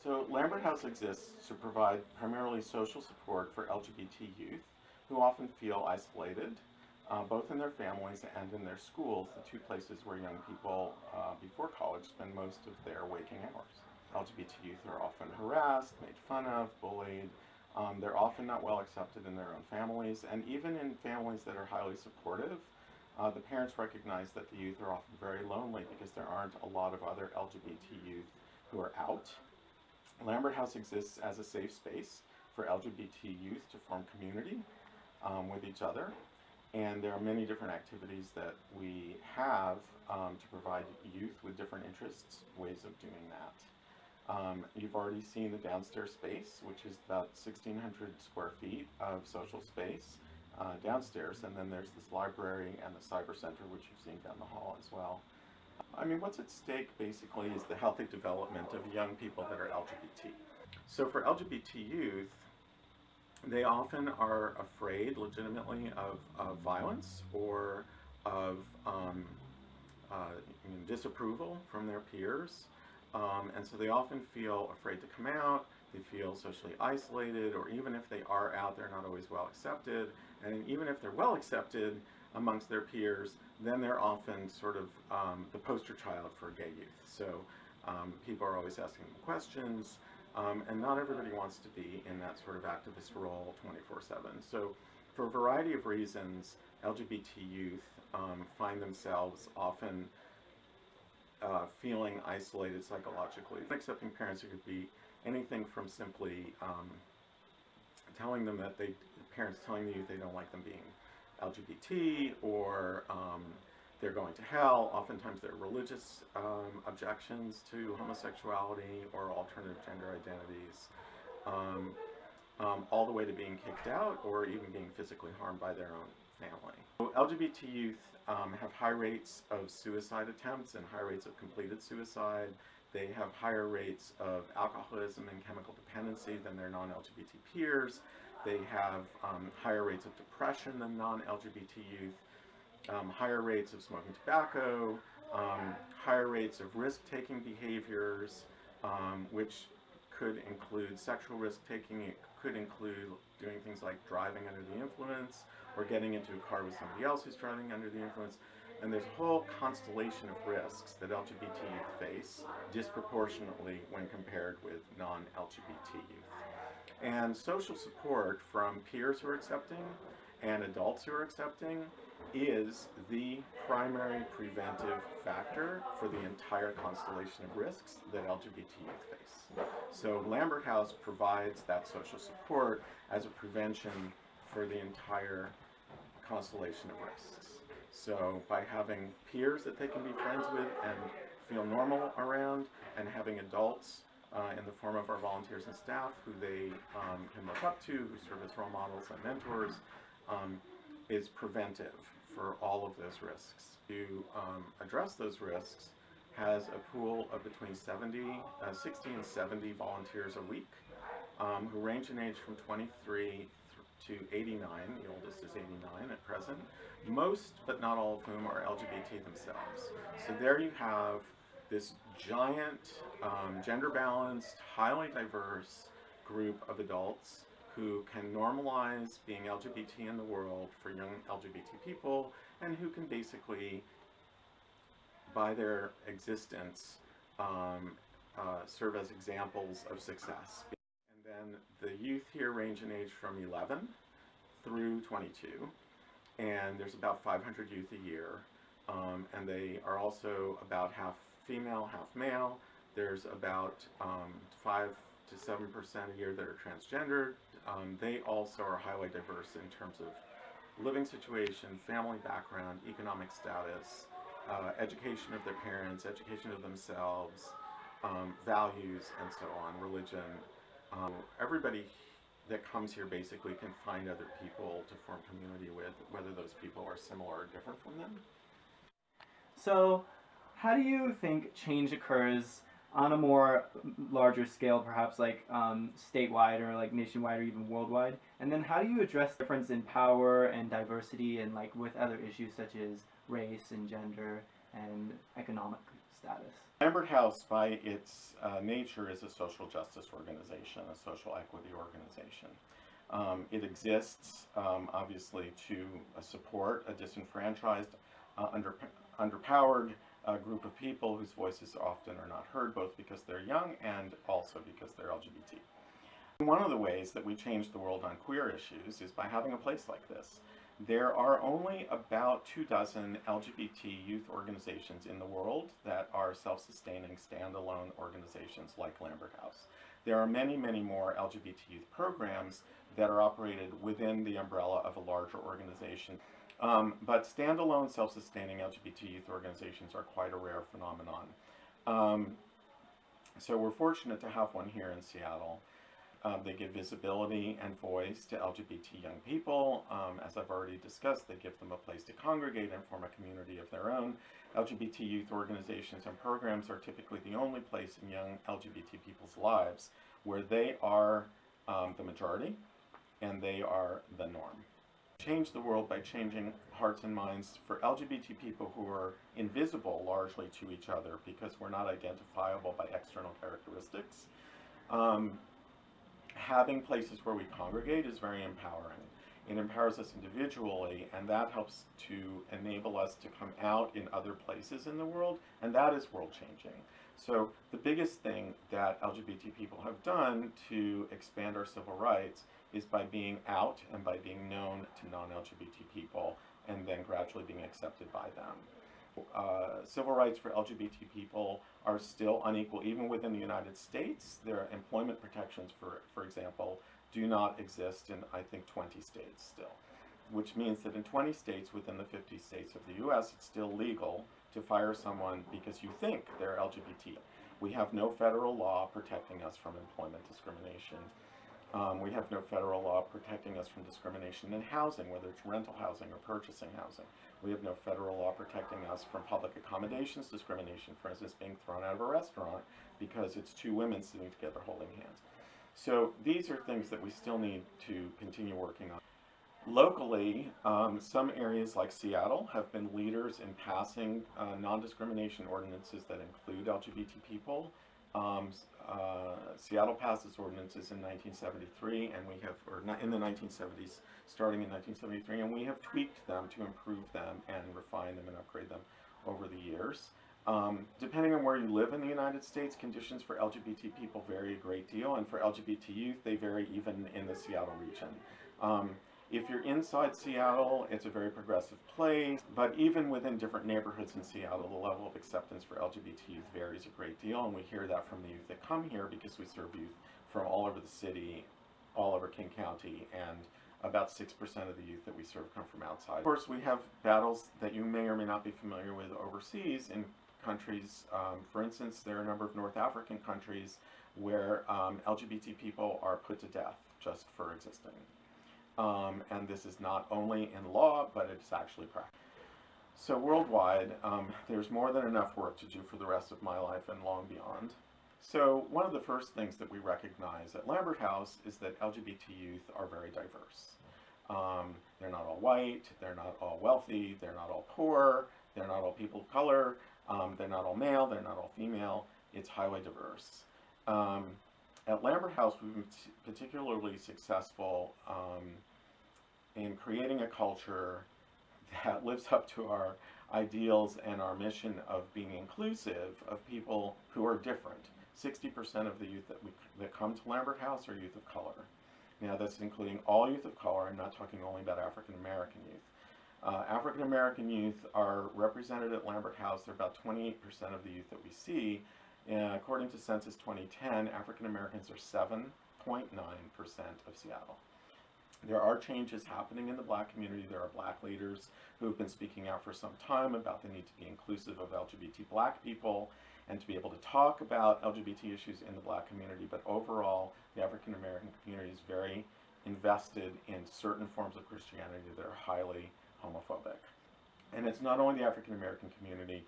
So Lambert House exists to provide primarily social support for LGBT youth who often feel isolated, both in their families and in their schools, the two places where young people before college spend most of their waking hours. LGBT youth are often harassed, made fun of, bullied. They're often not well accepted in their own families, and even in families that are highly supportive, the parents recognize that the youth are often very lonely because there aren't a lot of other LGBT youth who are out. Lambert House exists as a safe space for LGBT youth to form community with each other, and there are many different activities that we have to provide youth with different interests, ways of doing that. You've already seen the downstairs space, which is about 1,600 square feet of social space downstairs, and then there's this library and the cyber center, which you've seen down the hall as well. I mean, what's at stake basically is the healthy development of young people that are LGBT. So for LGBT youth, they often are afraid legitimately of violence or of disapproval from their peers. And so they often feel afraid to come out, they feel socially isolated, or even if they are out, they're not always well accepted. And even if they're well accepted amongst their peers, then they're often sort of the poster child for gay youth. So people are always asking them questions, and not everybody wants to be in that sort of activist role 24/7. So for a variety of reasons, LGBT youth find themselves often feeling isolated psychologically. Accepting parents, it could be anything from simply telling them that parents telling the youth they don't like them being LGBT, or they're going to hell. Oftentimes there are religious objections to homosexuality or alternative gender identities, all the way to being kicked out or even being physically harmed by their own family. So LGBT youth have high rates of suicide attempts and high rates of completed suicide. They have higher rates of alcoholism and chemical dependency than their non-LGBT peers. They have higher rates of depression than non-LGBT youth, higher rates of smoking tobacco, higher rates of risk-taking behaviors, which could include sexual risk-taking. It could include doing things like driving under the influence or getting into a car with somebody else who's driving under the influence. And there's a whole constellation of risks that LGBT youth face disproportionately when compared with non-LGBT youth. And social support from peers who are accepting and adults who are accepting is the primary preventive factor for the entire constellation of risks that LGBT youth face. So Lambert House provides that social support as a prevention for the entire constellation of risks. So by having peers that they can be friends with and feel normal around, and having adults in the form of our volunteers and staff who they can look up to, who serve as role models and mentors, is preventive for all of those risks. To address those risks, has a pool of between 60 and 70 volunteers a week who range in age from 23 to 89, the oldest is 89 at present, most but not all of whom are LGBT themselves. So there you have this giant, gender-balanced, highly diverse group of adults who can normalize being LGBT in the world for young LGBT people, and who can basically, by their existence, serve as examples of success. And then the youth here range in age from 11 through 22, and there's about 500 youth a year, and they are also about half female, half male. There's about 5 to 7% a year that are transgendered. They also are highly diverse in terms of living situation, family background, economic status, education of their parents, education of themselves, values, and so on, religion. Everybody that comes here basically can find other people to form community with, whether those people are similar or different from them. So, how do you think change occurs on a more larger scale, perhaps like statewide or like nationwide or even worldwide? And then how do you address the difference in power and diversity and like with other issues such as race and gender and economic status? Lambert House, by its nature, is a social justice organization, a social equity organization. It exists, obviously, to support a disenfranchised, underpowered group of people whose voices often are not heard, both because they're young and also because they're LGBT. One of the ways that we change the world on queer issues is by having a place like this. There are only about 24 LGBT youth organizations in the world that are self-sustaining, standalone organizations like Lambert House. There are many, many more LGBT youth programs that are operated within the umbrella of a larger organization. But standalone, self-sustaining LGBT youth organizations are quite a rare phenomenon. So we're fortunate to have one here in Seattle. They give visibility and voice to LGBT young people. As I've already discussed, they give them a place to congregate and form a community of their own. LGBT youth organizations and programs are typically the only place in young LGBT people's lives where they are the majority and they are the norm. Change the world by changing hearts and minds for LGBT people who are invisible largely to each other because we're not identifiable by external characteristics. Having places where we congregate is very empowering. It empowers us individually, and that helps to enable us to come out in other places in the world, and that is world-changing. So the biggest thing that LGBT people have done to expand our civil rights is by being out and by being known to non-LGBT people, and then gradually being accepted by them. Civil rights for LGBT people are still unequal, even within the United States. Their employment protections, for example, do not exist in, I think, 20 states still, which means that in 20 states within the 50 states of the US, it's still legal to fire someone because you think they're LGBT. We have no federal law protecting us from employment discrimination. We have no federal law protecting us from discrimination in housing, whether it's rental housing or purchasing housing. We have no federal law protecting us from public accommodations discrimination, for instance, being thrown out of a restaurant because it's two women sitting together holding hands. So these are things that we still need to continue working on. Locally, some areas like Seattle have been leaders in passing non-discrimination ordinances that include LGBT people. Seattle passed its ordinances in 1973, and we have, or not in the 1970s, starting in 1973, and we have tweaked them to improve them and refine them and upgrade them over the years. Depending on where you live in the United States, conditions for LGBT people vary a great deal, and for LGBT youth, they vary even in the Seattle region. If you're inside Seattle, it's a very progressive place, but even within different neighborhoods in Seattle, the level of acceptance for LGBT youth varies a great deal, and we hear that from the youth that come here because we serve youth from all over the city, all over King County, and about 6% of the youth that we serve come from outside. Of course, we have battles that you may or may not be familiar with overseas in countries. For instance, there are a number of North African countries where LGBT people are put to death just for existing. And this is not only in law, but it's actually practice. So worldwide, there's more than enough work to do for the rest of my life and long beyond. So one of the first things that we recognize at Lambert House is that LGBT youth are very diverse. They're not all white, they're not all wealthy, they're not all poor, they're not all people of color, they're not all male, they're not all female. It's highly diverse. At Lambert House, we've been particularly successful in creating a culture that lives up to our ideals and our mission of being inclusive of people who are different. 60% of the youth that come to Lambert House are youth of color. Now, that's including all youth of color. I'm not talking only about African American youth. African American youth are represented at Lambert House. They're about 28% of the youth that we see. According to Census 2010, African Americans are 7.9% of Seattle. There are changes happening in the Black community. There are Black leaders who have been speaking out for some time about the need to be inclusive of LGBT Black people and to be able to talk about LGBT issues in the Black community. But overall, the African American community is very invested in certain forms of Christianity that are highly homophobic. And it's not only the African American community.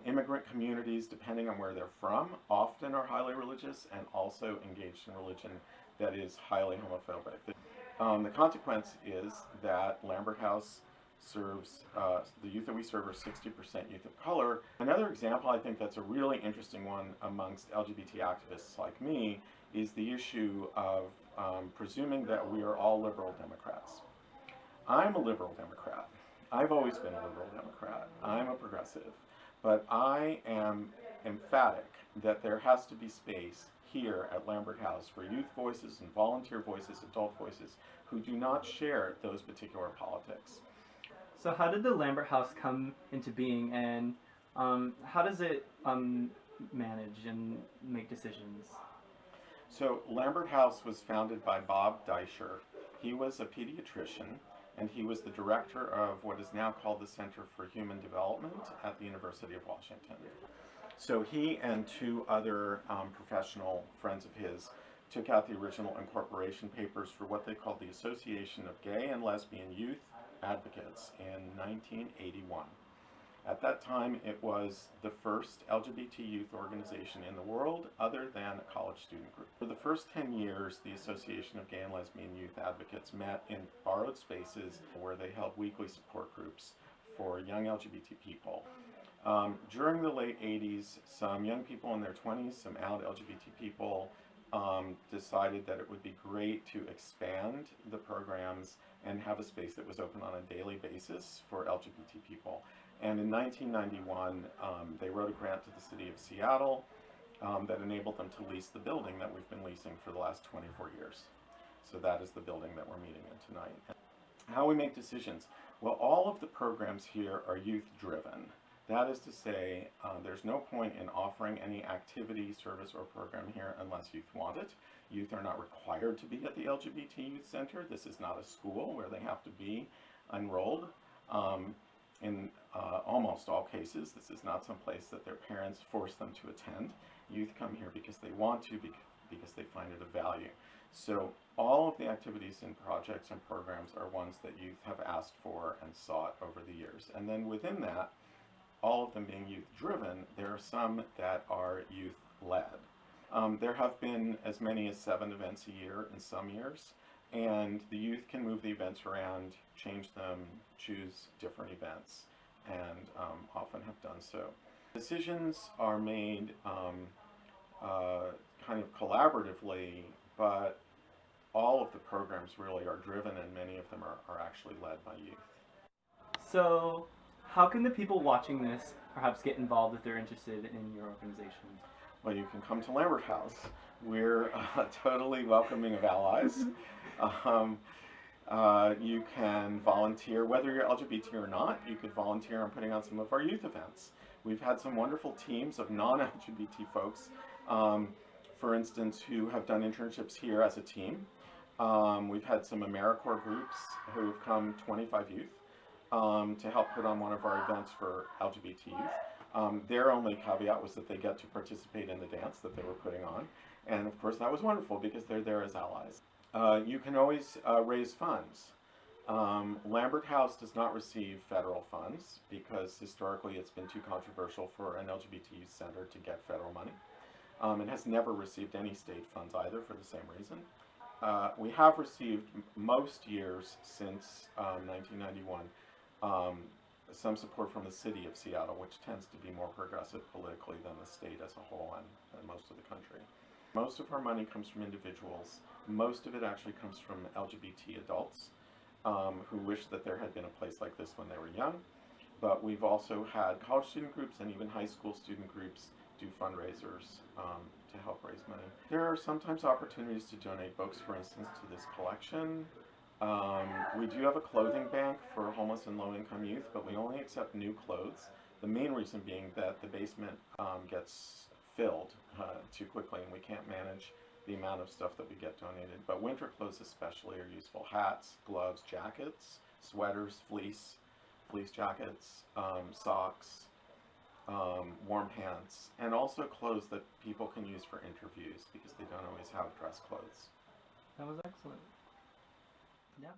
Immigrant communities, depending on where they're from, often are highly religious and also engaged in religion that is highly homophobic. The consequence is that Lambert House serves, the youth that we serve are 60% youth of color. Another example, I think that's a really interesting one amongst LGBT activists like me, is the issue of presuming that we are all liberal Democrats. I'm a liberal Democrat. I've always been a liberal Democrat. I'm a progressive. But I am emphatic that there has to be space here at Lambert House for youth voices and volunteer voices, adult voices, who do not share those particular politics. So how did the Lambert House come into being, and how does it manage and make decisions? So Lambert House was founded by Bob Deisher. He was a pediatrician, and he was the director of what is now called the Center for Human Development at the University of Washington. So he and two other professional friends of his took out the original incorporation papers for what they called the Association of Gay and Lesbian Youth Advocates in 1981. At that time, it was the first LGBT youth organization in the world other than a college student group. For the first 10 years, the Association of Gay and Lesbian Youth Advocates met in borrowed spaces where they held weekly support groups for young LGBT people. During the late 80s, some young people in their 20s, some out LGBT people, decided that it would be great to expand the programs and have a space that was open on a daily basis for LGBT people. And in 1991, they wrote a grant to the city of Seattle that enabled them to lease the building that we've been leasing for the last 24 years. So that is the building that we're meeting in tonight. How we make decisions? Well, all of the programs here are youth-driven. That is to say, there's no point in offering any activity, service, or program here unless youth want it. Youth are not required to be at the LGBT Youth Center. This is not a school where they have to be enrolled. In almost all cases, this is not some place that their parents force them to attend. Youth come here because they want to, because they find it of value. So all of the activities and projects and programs are ones that youth have asked for and sought over the years. And then within that, all of them being youth-driven, there are some that are youth-led. There have been as many as 7 events a year in some years, and the youth can move the events around, change them, choose different events, and often have done so. Decisions are made kind of collaboratively, but all of the programs really are driven, and many of them are actually led by youth. So how can the people watching this perhaps get involved if they're interested in your organization? Well, you can come to Lambert House. We're totally welcoming of allies. You can volunteer, whether you're LGBT or not. You could volunteer on putting on some of our youth events. We've had some wonderful teams of non-LGBT folks, for instance, who have done internships here as a team. We've had some AmeriCorps groups who have come, 25 youth, to help put on one of our events for LGBT youth. Their only caveat was that they get to participate in the dance that they were putting on. And of course that was wonderful because they're there as allies. You can always raise funds. Lambert House does not receive federal funds because historically it's been too controversial for an LGBT youth center to get federal money. It has never received any state funds either for the same reason. We have received most years since 1991 some support from the city of Seattle, which tends to be more progressive politically than the state as a whole and most of the country. Most of our money comes from individuals. Most of it actually comes from LGBT adults who wish that there had been a place like this when they were young. But we've also had college student groups and even high school student groups do fundraisers to help raise money. There are sometimes opportunities to donate books, for instance, to this collection. We do have a clothing bank for homeless and low-income youth, but we only accept new clothes. The main reason being that the basement gets filled too quickly and we can't manage the amount of stuff that we get donated. But winter clothes especially are useful. Hats, gloves, jackets, sweaters, fleece jackets, socks, warm pants, and also clothes that people can use for interviews because they don't always have dress clothes. That was excellent. Yeah.